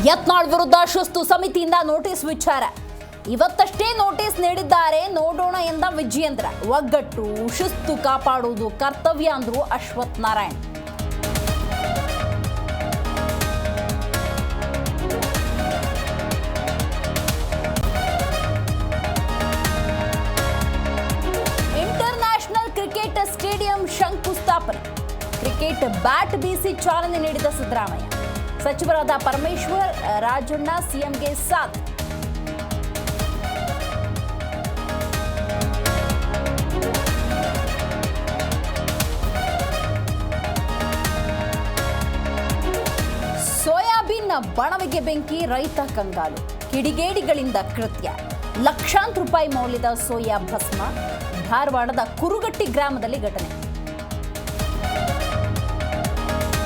ಯತ್ನಾಳ್ ವಿರುದ್ಧ ಶಿಸ್ತು ಸಮಿತಿಯಿಂದ ನೋಟಿಸ್ ವಿಚಾರ ಇವತ್ತಷ್ಟೇ ನೋಟಿಸ್ ನೀಡಿದ್ದಾರೆ ನೋಡೋಣ ಎಂದ ವಿಜಯೇಂದ್ರ. ಒಗ್ಗಟ್ಟು ಶಿಸ್ತು ಕಾಪಾಡುವುದು ಕರ್ತವ್ಯ ಅಂದ್ರು Ashwath Narayan. International cricket stadium ಶಂಕುಸ್ಥಾಪನೆ, ಕ್ರಿಕೆಟ್ ಬ್ಯಾಟ್ ಬೀಸಿ ಚಾಲನೆ ನೀಡಿದ ಸಿದ್ದರಾಮಯ್ಯ. ಸಚಿವರಾದ ಪರಮೇಶ್ವರ್, ರಾಜಣ್ಣ ಸಿಎಂಗೆ ಸಾಥ್. ಸೋಯಾಬೀನ್ ಬಣವೆಗೆ ಬೆಂಕಿ, ರೈತ ಕಂಗಾಲು. ಕಿಡಿಗೇಡಿಗಳಿಂದ ಕೃತ್ಯ. ಲಕ್ಷಾಂತರ ರೂಪಾಯಿ ಮೌಲ್ಯದ ಸೋಯಾ ಭಸ್ಮ. ಧಾರವಾಡದ ಕುರುಗಟ್ಟಿ ಗ್ರಾಮದಲ್ಲಿ ಘಟನೆ.